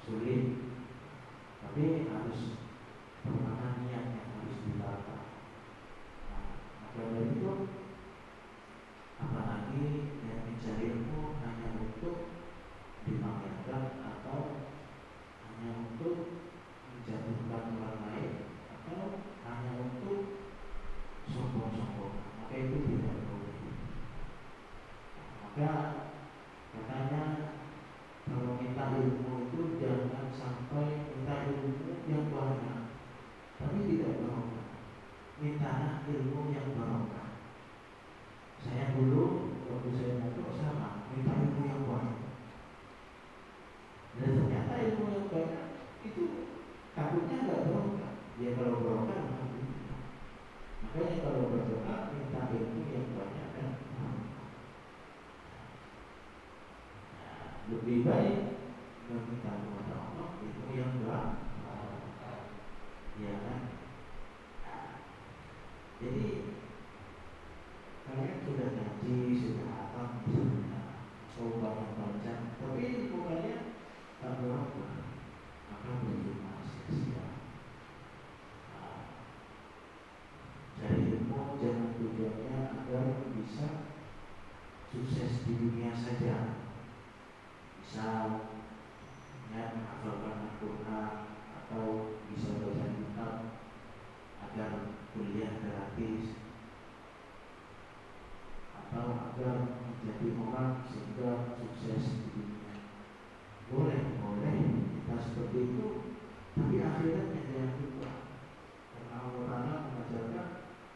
Sulit, tapi harus di dunia saja, misal menghafalkan Al-Quran atau bisa baca kitab agar kuliah gratis atau agar menjadi orang sehingga sukses di dunia. Boleh kita seperti itu, tapi akhirnya yang lupa. Karena Allah Ta'ala mengajarkan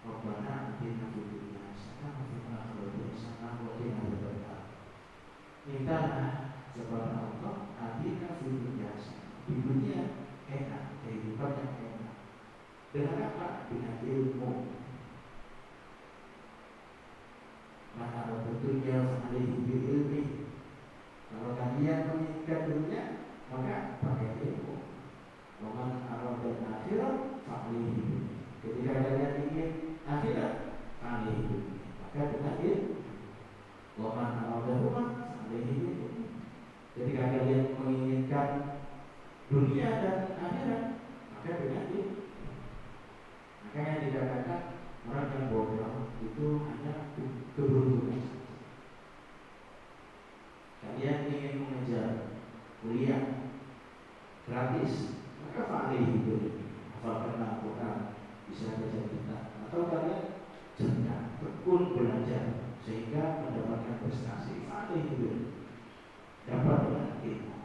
Rabbana atina fid dunya hasanah wa fil akhirati hasanah wa qina adzabannar. Mintalah kepada Allah atina fid dunya hasanah. Di dunia enak, kehidupan yang enak. Dengan apa? Dengan ilmu. Maka tentunya alaihi bil ilmi. Kalau kalian menginginkan dunia, maka pakai ilmu. Waman arada akhirat fa'alihi. Ketika kalian ingin akhirat, fa'alihi, maka dengan ilmu. Waman arada rumah fa'alihi. Ketika kalian menginginkan dunia dan akhirat, maka dengan ilmu. Maka yang dikatakan orang yang bodoh itu hanya keberuntungan. Kalian ingin mengejar kuliah gratis, maka fa'alihi bil hafalkan Al-Quran, bisa baca kitab, atau kalian cerdas, tekun belajar sehingga mendapatkan prestasi, fa'alihi bil dapat dengan ilmu.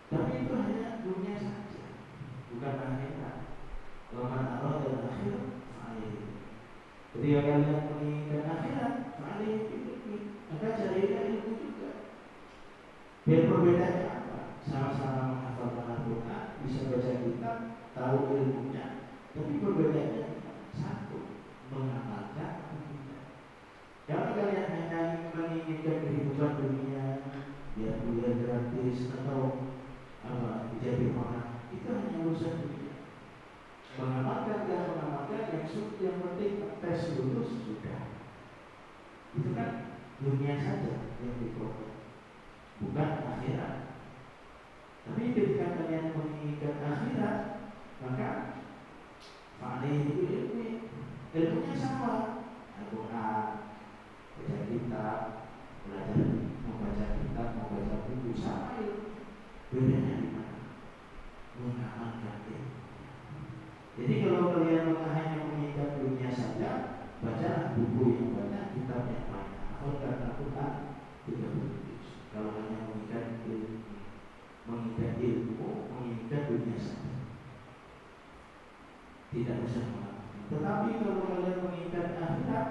Tapi itu hanya dunia saja, bukan akhirat. Waman arada akhirat fa'alihi. Ketika kalian menginginkan akhirat, fa'alihi bil, maka carilah ilmu juga. Biar perbedaannya apa? Sama-sama menghafalkan Al-Quran, bisa baca kitab, tahu ilmunya, tapi perbedaannya satu, mengamalkan ilmunya. Kalau kalian hanya menginginkan kehidupan dunia, biar kuliah gratis atau jadi orang, itu hanya urusan dunia. Mengamalkan dan mengamalkan yang penting tes lulus sudah. Itu kan dunia saja yang diproses, bukan akhirat. Tapi ketika kalian menginginkan akhirat, maka fa'alihi ilmunya sama. Al-Quran, baca kitab, belajar membaca kitab, membaca buku, sama ilmu. Bedanya di mana? Mengamalkan ilmu. Jadi kalau kalian hanya menginginkan dunia saja, baca buku yang banyak, kitab yang banyak. Hafalkan Al-Quran 30 juz. Kalau hanya menginginkan ilmu, menginginkan dunia saja, tidak usah mengamalkan. Tetapi kalau kalian menginginkan akhirat,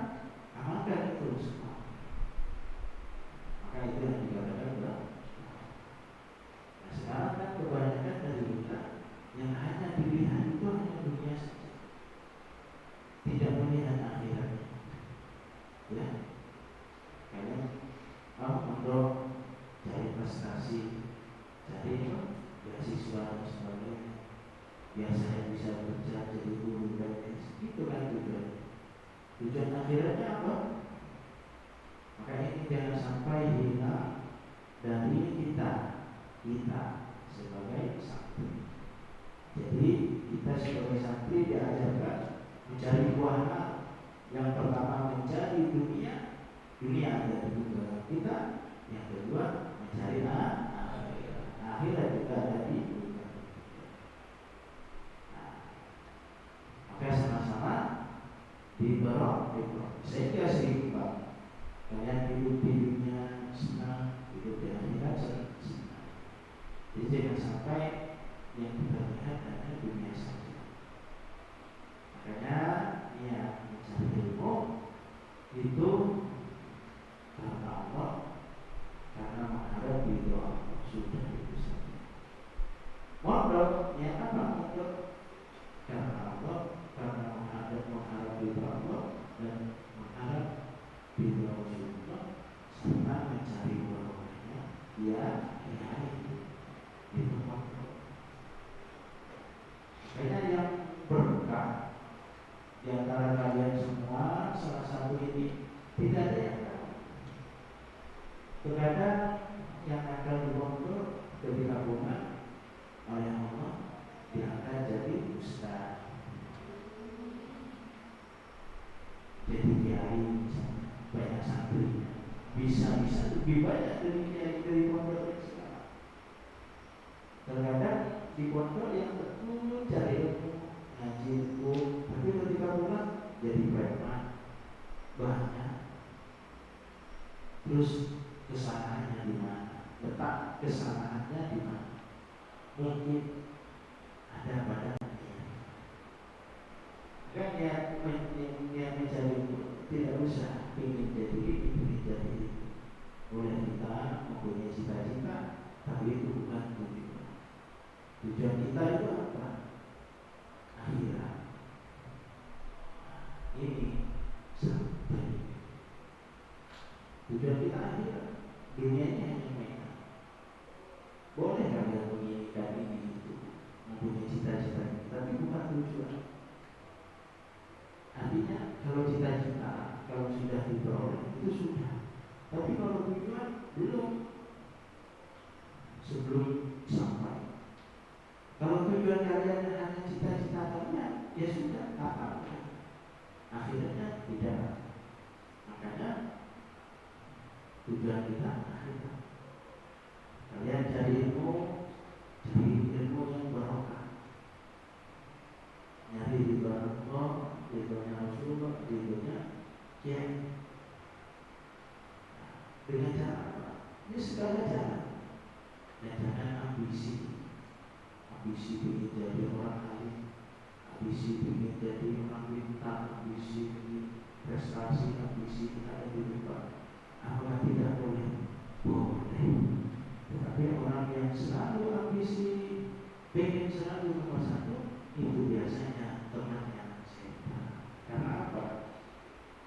amalkan itu semua. Maka itu yang dikatakan adalah. Nah sekarang kan kebanyakan dari kita yang hanya dilihat itu hanya dunia saja, tidak melihat akhiratnya. Ya, kalian untuk cari prestasi, cari beasiswa dan sebagainya, biar saya bisa kerja jadi guru PNS, itu kan tujuan akhirnya apa? Maka ini jangan sampai hilang dari kita sebagai santri. Jadi kita sebagai santri diajarkan mencari dua hal. Yang pertama mencari dunia ada di dalam kita. Yang kedua mencari akhirat juga ada di dunia. Nah, maka sama-sama diberok sehingga seimbang. Kalian hidup di dunia senang, hidup di akhirat senang. Jadi jangan sampai yang kita lihat hanya dunia saja. Makanya mencari ilmu itu karena Allah, karena mengharap ridho Allah, sudah itu saja. Modal apa modal? Karena Allah, karena mengharap ridho Allah dan mengharap ridho Rasulullah, serta mencari barokahnya itu modal. Makanya yang berkah di antara kalian semua, salah satu ini tidak ada yang tahu. Terkadang yang akan dibangun dari tabungan oleh Allah diangkat jadi ustaz, jadi kiai, banyak santri, bisa lebih banyak dari pondok yang sekarang. Terkadang di pondok yang betul cari ilmu, ngaji ilmu, tapi ketika pulang jadi preman banyak. Terus kesalahannya di mana? Letak kesalahannya di mana? Mungkin ada pada kan yang mencari ilmu tidak usah ingin jadi ini, jadi boleh kita mempunyai cita-cita, tapi itu bukan tujuan. Tujuan kita itu apa? Akhirat. Ini sampai tujuan kita akhirat. Dunia ini hanya mainan. Boleh kalian menginginkan ini itu, mempunyai cita-cita, tapi bukan tujuan. Artinya kalau cita-cita, kalau sudah diperoleh itu sudah. Tapi kalau tujuan belum, sebelum sampai. Kalau tujuan kalian hanya cita-cita kalian, ya sudah, apa-apa. Akhirnya tidak. Makanya tujuan kita akhirat. Kalian cari ilmu yang barokah. Nyari di Allah, ridhonya Rasulullah, ridhonya Kiai. Dengan cara apa? Ini segala jalan. Dan jangan ambisi ingin jadi orang alim, ambisi ingin jadi orang pintar, ambisi ingin prestasi, ambisi kita lebih lupa. Apakah tidak boleh? Boleh. Tetapi orang yang selalu ambisi, pengen selalu nomor satu, itu biasanya temannya setan. Karena apa?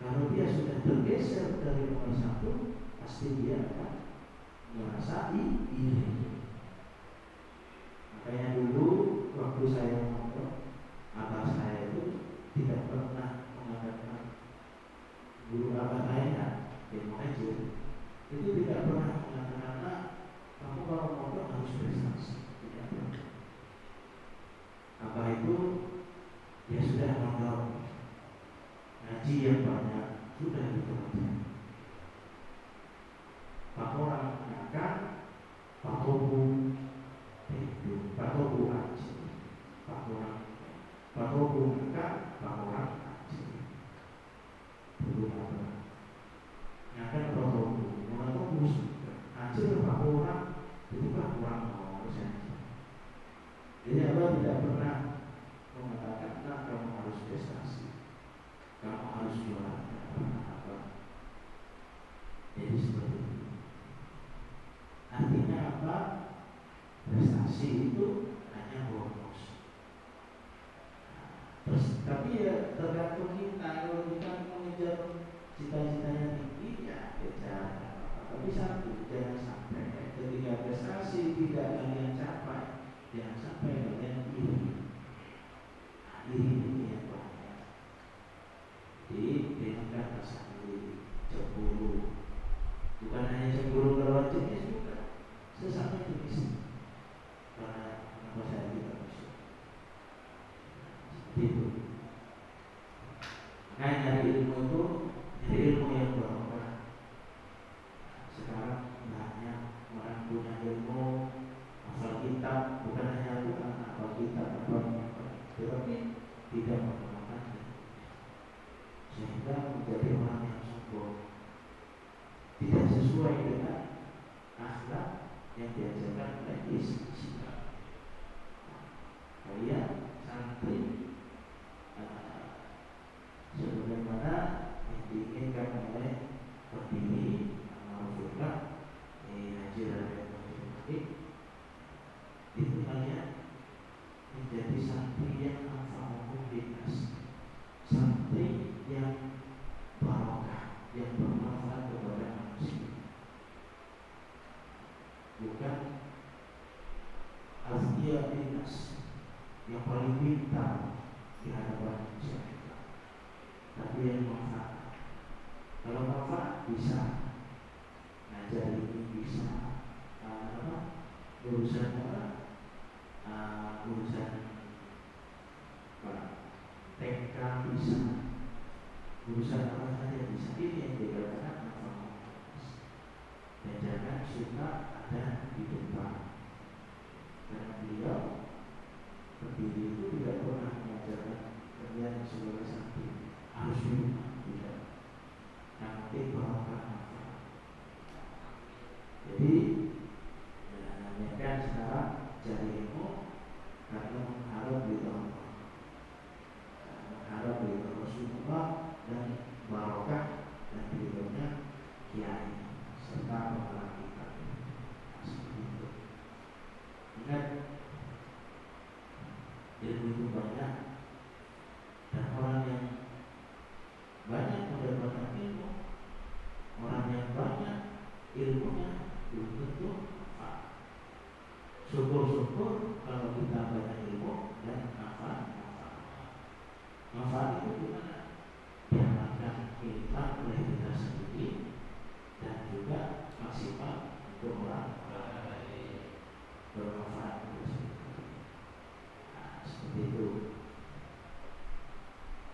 Kalau dia sudah tergeser dari nomor satu, pasti dia akan merasa iri. Makanya dulu waktu saya ngomong, abah saya itu tidak pernah mengatakan, guru abah saya yang mengajar itu tidak pernah mengatakan, kamu kalau ngomong harus prestasi. Tidak pernah. Abah itu ya sudah ngomong ngaji yang banyak, sudah itu aja. Pak orang akan Pak Tobu itu, Pak Tobu aja, Pak orang akan Pak orang aja. Dulu apa? Akan Pak Tobu, Pak Tobu aja Pak orang, itu Pak orang mau saja. Jadi Allah tidak pernah mengatakan, nah kamu harus prestasi, kamu harus juara apa. Jadi seperti itu. Artinya apa? Prestasi itu hanya bonus. Terus, tapi ya tergantung kita. Kalau kita mengejar cita-citanya tinggi, ya kejar. Tapi satu, jangan sampai ketika prestasi tidak kalian capai, jangan sampai kalian iri. Ini yang banyak. Jadi dengan kata sendiri, cemburu. Bukan hanya cemburu lawan jenis, bukan. Sesama jenis. Karena kenapa saya tidak bisa? Seperti itu. Makanya nyari ilmu yang barokah. Sekarang banyak orang punya ilmu, hafal kitab, bukan hanya hafal kitab, tetapi tidak menggunakannya, sehingga menjadi orang yang sombong, tidak sesuai dengan akhlak yang diajarkan oleh Islam. Kalian santri sebagaimana yang diinginkan oleh pendiri Al-Fatihah Haji Raden itu kalian menjadi santri yang anfa'ukum linnas, santri yang barokah, yang bermanfaat kepada manusia, bukan azkiya linnas yang paling pintar di hadapan manusia, tapi yang manfaat. Kalau manfaat bisa ngajar ini, bisa urusan TK bisa, urusan apa saja bisa. Ini yang dikatakan manfaat. dan jangan suka ada di depan, karena beliau berdiri itu tidak pernah mengajarkan kalian sebagai sakti harus di rumah, tidak. Yang penting barokah. Jadi kan sekarang cari ilmu karena mengharap di Allah, mengharap di Rasulullah dan barokah dan ridhonya kiai serta para kita. Seperti itu. Ingat, ilmu itu banyak, dan orang yang banyak mendapatkan ilmu, orang yang banyak ilmunya belum tentu manfaat. Syukur-syukur kalau kita banyak ilmu dan manfaat itu gimana? Diamalkan hilang oleh kita sendiri dan juga maksimal untuk orang lain, bermanfaat untuk sendiri. Nah, seperti itu.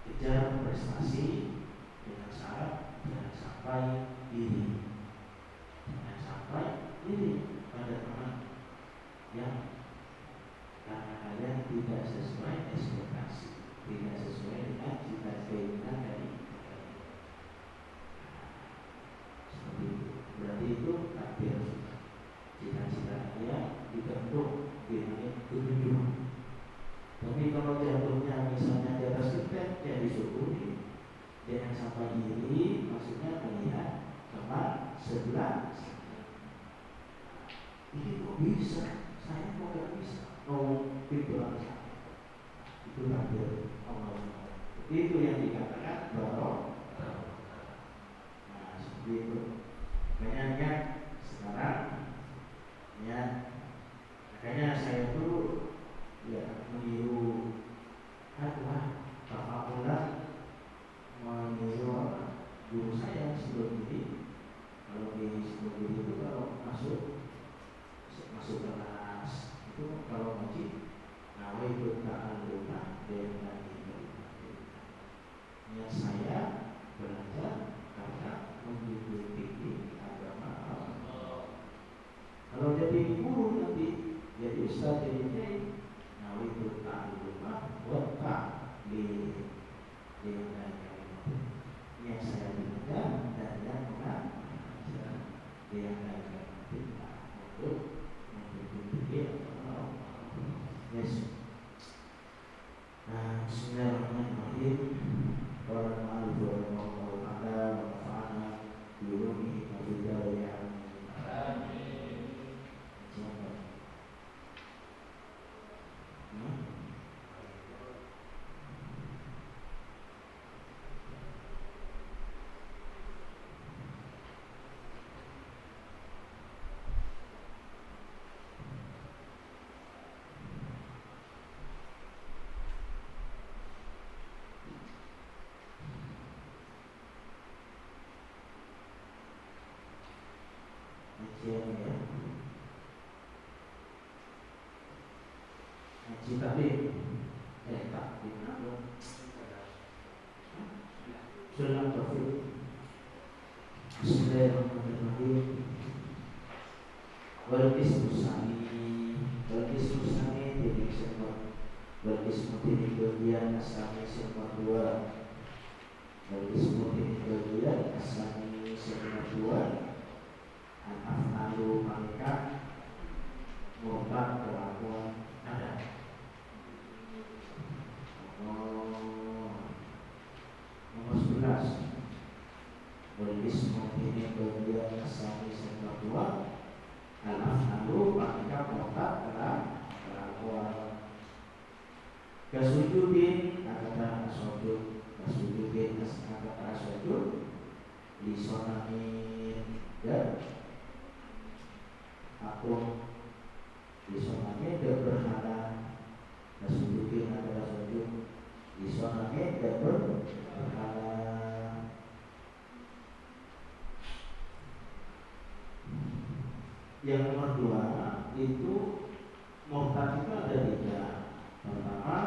Kejar prestasi dengan syarat jangan sampai iri. Jangan sampai iri pada teman yang karena kalian tidak sesuai ekspektasi, tidak sesuai dengan cita-cita dari kalian. Seperti itu. Berarti itu takdir. Cita-cita kalian dibentuk di langit ketujuh. Tapi kalau jatuhnya misalnya di atas kita, ya disyukuri. Jangan sampai iri, maksudnya melihat teman sebelah. Ini kok bisa? Saya kok gak bisa? Itu aja. Itu takdir Allah. Itu yang dikatakan barokah. Nah, seperti itu. Makanya sekarang, ya, makanya saya tuh ya meniru Bapak Mulan, meniru guru saya sebelum ini. Kalau di sebelum ini itu kalau masuk kelas itu kalau ngaji nawaitu ta'alluma dengan ya saya belajar karena menjunjung tinggi agama Allah. Kalau jadi guru nanti jadi ustaz, jadi kiai, nawaitu ta'alluma wa ta'lim dengan yang saya belajar dan yang mengajar dengan untuk yes. Nah, bismillahirrahmanirrahim. Warahmatullahi wabarakatuh. Biulumihi wa bidayah. Amin. Siapa? Ngaji taklim, taklim apa? Sulam taufik. Bismillahirrahmanirrahim. Wal ismu sami titik semua. Wal ismu titik bagian asami semua dua. Wal ismu titik bagian asami semua dua. Al-af'alu malaikat murtad kelakuan ada. Nomor 11. Berismu ini bagian asami semua dua. Al-af'alu malaikat murtad kelakuan. Kasujudin kata asujud, kasujudin kata asujud, lisonamin dan aku disonanya dan berhala. Nasujudin adalah sujud, disonanya dan berhala. Yang nomor 2 itu murtad itu ada 3. Pertama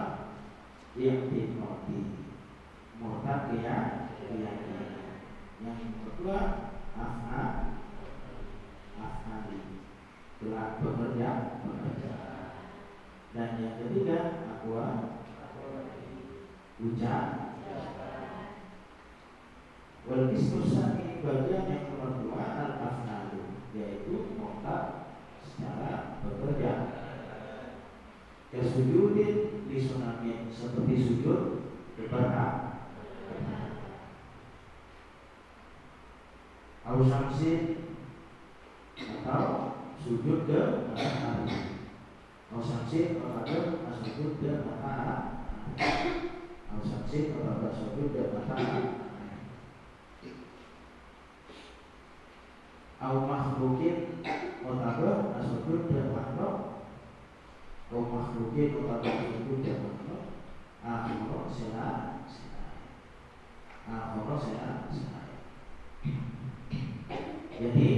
yang dimurti, murtad keyakinan. Yang kedua af'al, telah bekerja. Dan yang ketiga ucap. Wal istisna ini bagian yang nomor 2 al-afnalu, yaitu kontak secara bekerja. Ya sujudin di sunamin, seperti sujud berhak. Ausamsin atau sujud ke matahari. Ausamsin atau sujud ke matahari. Ausamsin atau sujud ke matahari. Au makhlukin otabe asujud dan makhluk. Au makhlukin otabe asujud dan makhluk. Akhoro sena. Jadi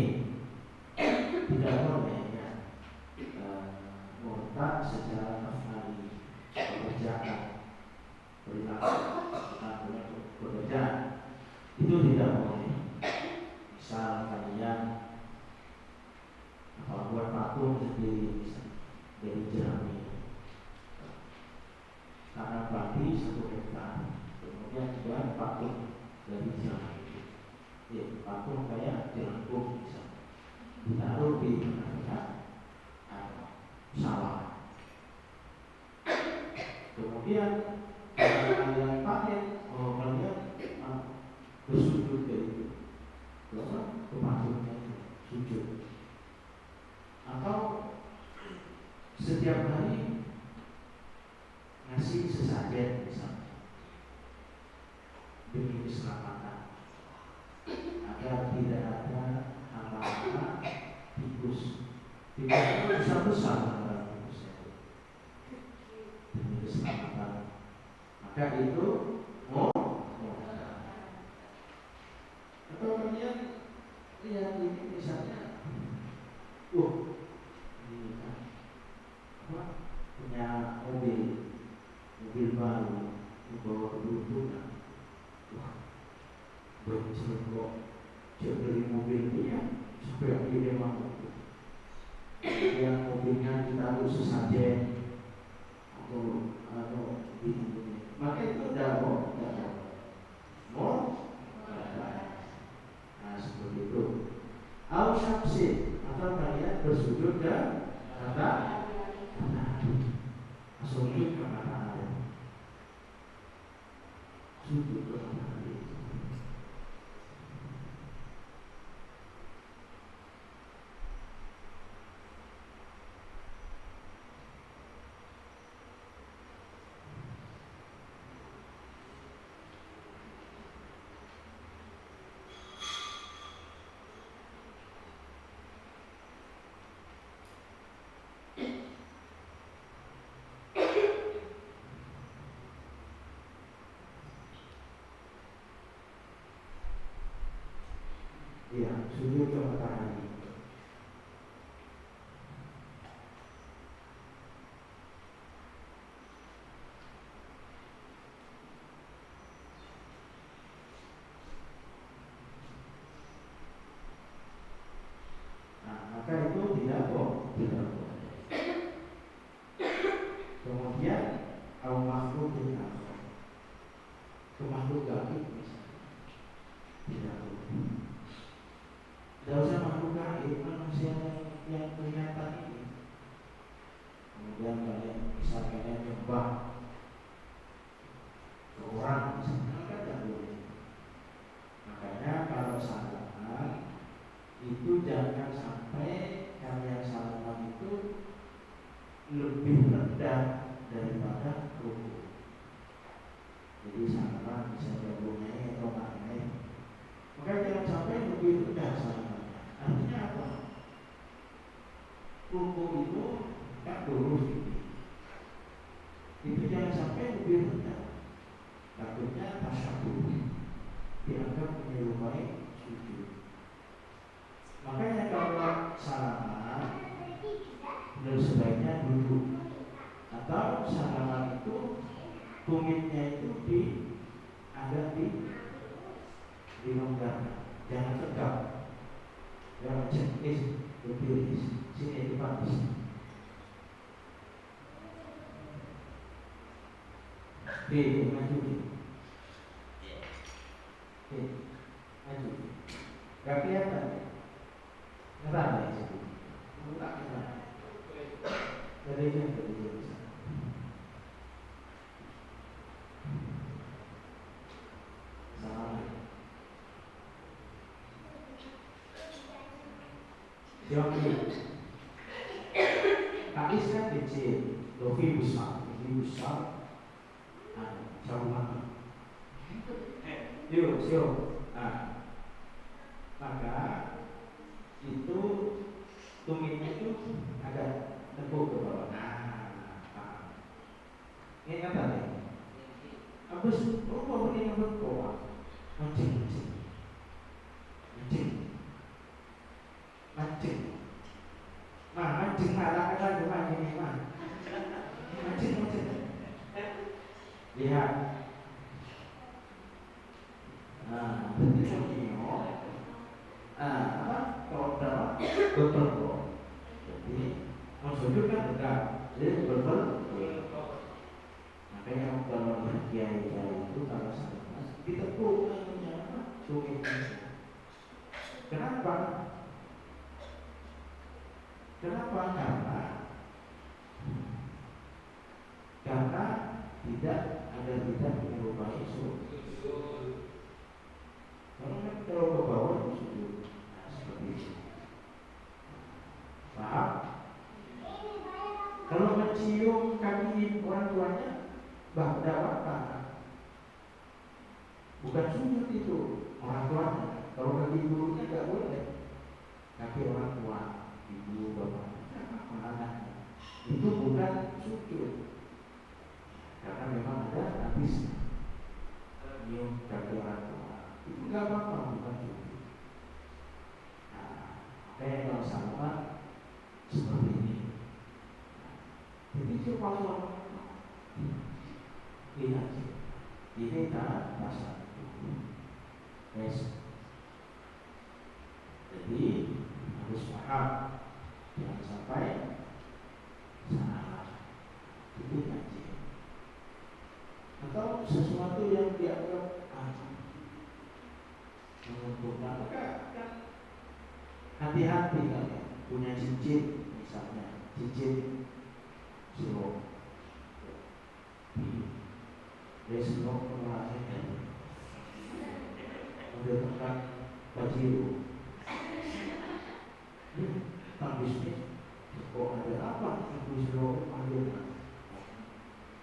tidak boleh ya murtad secara afali, pekerjaan, perilaku, pekerjaan itu tidak boleh. Misal kalian buat patung sendiri dari jerami, karena padi 1 hektar, kemudian juga patung dari jerami, ya, patung kayak jelangkung misalnya, ditaruh di tengah-tengah sawah. Kemudian kalian panen, kalian bersujud dari itu, ke patungnya sujud. Atau setiap hari ngasih sesajen misalnya demi keselamatan, agar tidak ada hama-hama tikus. Tikus itu besar-besar demi keselamatan, maka itu atau kalian lihat ini misalnya, ini kan punya mobil baru, membawa keberuntungan. Betul kok, dia beli mobil dia sampai dia mau. Yang mobilnya ditaruh sesajen atau ini, maka itu udah mau. Nah seperti itu. Au syamsin, atau kalian bersujud ke matahari. Sujud ke matahari. Sujud ke matahari. Iya, sujud ke matahari. Nah, maka itu tidak boleh. Kemudian au makhluk ke makhluk gaib misalnya, tidak boleh. Tidak usah makhluk gaib, manusia yang kelihatan ini. Kemudian kalian misalnya nyembah ke orang misalnya, kan tidak boleh. Makanya kalau salaman itu jangan sampai kalian salaman itu lebih rendah daripada rukuk. Jadi salaman misalnya bunyi atau naik, maka jangan sampai lebih rendah salaman. Artinya apa? Rukuk itu tak lurus ini. Itu jangan sampai lebih rendah. Takutnya tasyahud dianggap menyerupai sujud. Makanya kalau salaman sebaiknya duduk, atau salaman itu tumitnya itu agak dilonggarkan, jangan tegak. Jangan cekis, berdiri sini di maju maju, gak kelihatan, ngerang ya sih, tak ngerang, dari bisa. Xiaomi, Kais kan kecil, Dovi besar, ini besar, jauh banget. Yuk, maka itu tumitnya itu agak tepuk ke bawah. Ini kan tadi. Habis rumah ini yang berkuah, mancing. Mancing malah kan mancing ini mah. Mancing. Lihat. Kalau berapa? Beberapa. Jadi maksudnya kan enggak, jadi beberapa. Makanya kalau kiai itu kalau sama ditepuk tumitnya. Kenapa? Karena tidak menyerupai sujud. Kalau ke bawah sujud, seperti itu. Paham? Kalau mencium kaki orang tuanya, tidak apa-apa. Bukan sujud itu orang tuanya. Kalau kaki gurunya tidak boleh. Kaki orang tua, ibu, bapak, anaknya, itu bukan sujud. Karena memang ada habis nyium kaki orang tua. Itu nggak apa-apa, bukan sujud. Kayak kalau sama seperti ini. Jadi coba lihat, ini tak pasal. Yes. Jadi harus paham, jangan sampai salah. Itu ngaji. Atau sesuatu yang dianggap menguntungkan, maka kan hati-hati kan ya. Punya cincin misalnya, cincin silok, dari silok pengelahnya, udah tempat bajiru. Bisnis, kok ada apa? Silok panggil,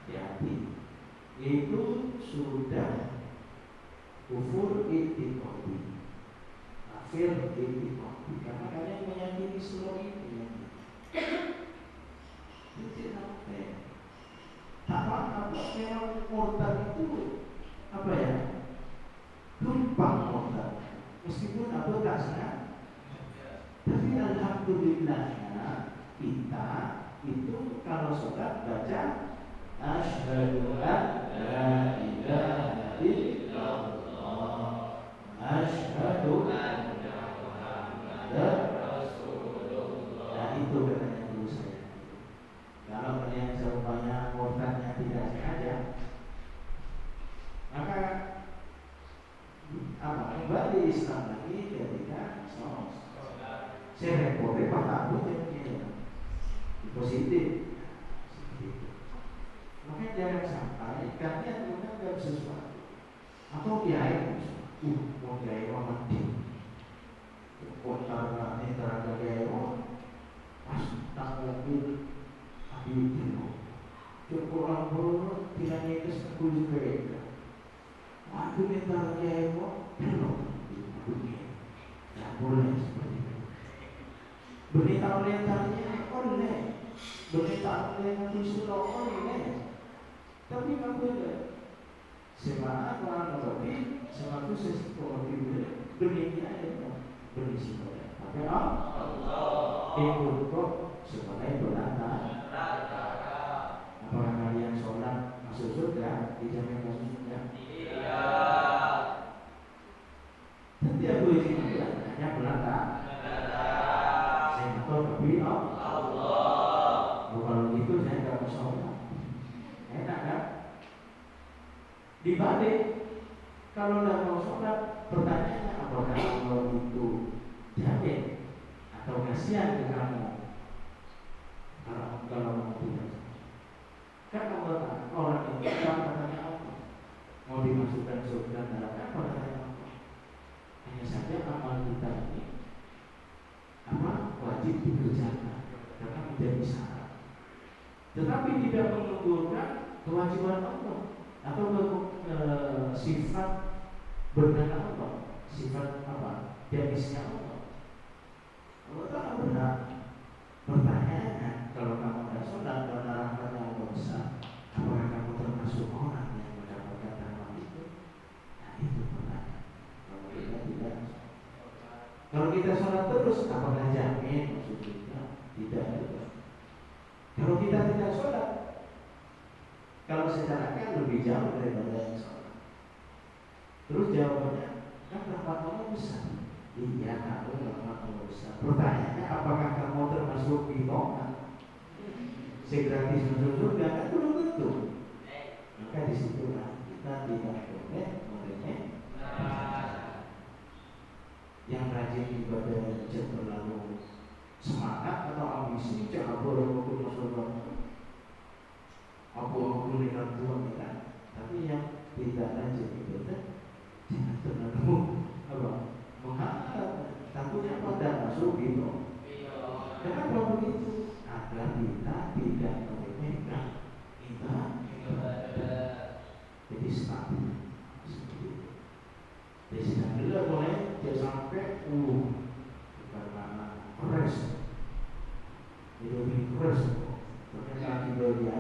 hati-hati. Itu sudah kufur i'tiqadi, kafir i'tiqadi, karena kalian meyakini silok itu. Itu sampai apa memang murtad itu apa ya? Tumpang murtad. Meskipun apa kasnya, tapi alhamdulillahnya kita itu kalau sholat baca asyhadu an la ilaha illallah, asyhadu anna Muhammadar Rasulullah. Nah itu katanya dulu saya. Kalau kalian seupaya murtadnya tidak sengaja, maka kembali Islam lagi ketika sholat. Saya repotnya Pak Abu ya, positif. Makanya jangan sampai kalian menganggap sesuatu atau kiai mau kiai orang mati, kota ini terhadap kiai pas tak mobil habis cukup orang baru tidak nyekes kulit mereka. Aku minta kiai belum, tidak boleh seperti itu. Berita-beritanya oleh berita-berita disuruh oleh, tapi nggak boleh. Semangat orang lebih, semangat sesi kolektif benihnya itu berisi oleh. Tapi Allah ikut kok sebagai penantang. Apakah kalian sholat masuk surga? Dijamin masuk surga? Tidak. Setiap ujian hanya penantang. Saya tahu tapi Allah. Kalau gitu saya nggak mau sholat. Enak kan? Dibalik, kalau tidak mau sholat, pertanyaannya apakah Allah itu jamin atau kasihan ke kamu kalau mau tidak? Kan orang yang katanya Allah mau dimasukkan surga neraka, apa katanya Allah? Hanya saja amal kita ini wajib dikerjakan karena menjadi syarat, tetapi tidak menunggulkan kewajiban Allah atau sifat bernama Allah, sifat jenisnya Allah. Allah tak benar. Pertanyaannya, kalau kamu tidak sholat dan rahmatnya Allah besar, apakah kamu termasuk orang yang mendapatkan rahmat itu? Nah, itu pertanyaan. Kalau kita tidak, kalau kita sholat terus, apakah jamin maksud kita? Tidak juga. Kalau kita tidak sholat, kalau secara kan lebih jauh daripada yang sholat. Terus jawabannya, kan rahmat Allah besar. Iya, kamu rahmat Allah besar. Pertanyaannya, apakah kamu termasuk golongan segratis masuk surga? Kan belum tentu. Maka disitulah kita tidak boleh meremehkan. Yang rajin ibadah jangan terlalu semangat atau ambisi, jangan boleh masuk surga. Aku lihat Tuhan kita, tapi yang tidak rajin ibadah jangan terlalu mengharap, takutnya pada masuk gitu. Kenapa begitu? Agar kita tidak meremehkan ibadah. Jadi stabil seperti itu. Jadi stabil boleh jangan sampai karena keras. Jadi lebih keras. Ternyata kita dia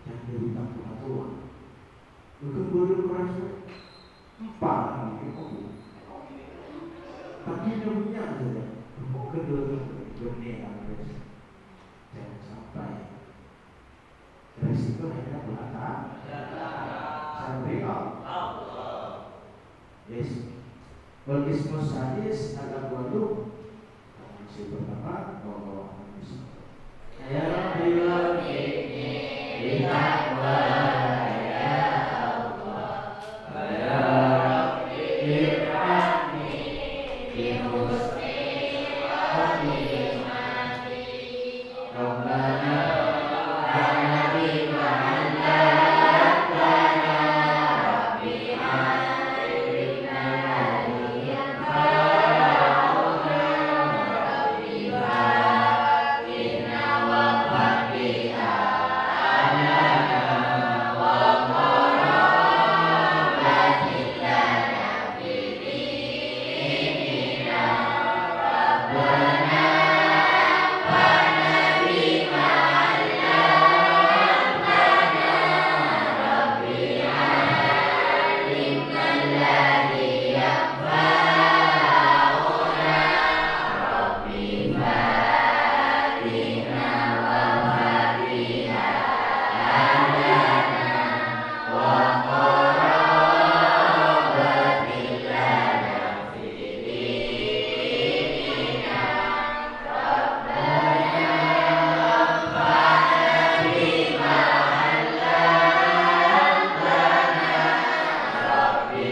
yang jadi takut Tuhan. Bukan bodoh keras. 4 tapi punya saja. Kedua dunia jangan sampai resiko hanya belakang sampai Allah. Yes. Wal-ismus sadis al-awwalu masih pertama Allah ya Rabbi wafiqni bitaqwa ya Allah ya Rabbi irhamni bi husni khatimati Rabbana alladhi wa'ala rabbana Rabbi alifna aliyah fa'una Rabbi wa'ina wa fa'ina alana wa marabatin lana fi dinina Rabbana fa'na bima allamtana Rabbi alimna alladhi yanfa'una Rabbi fa'ina wa fa'ina alana wa qarabatin lana fi dinina Rabbana fa'na bima allamtana Rabbi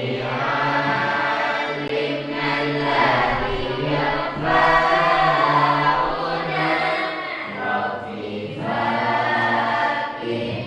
alimna alladhi yanfa'una Rabbi fa'ina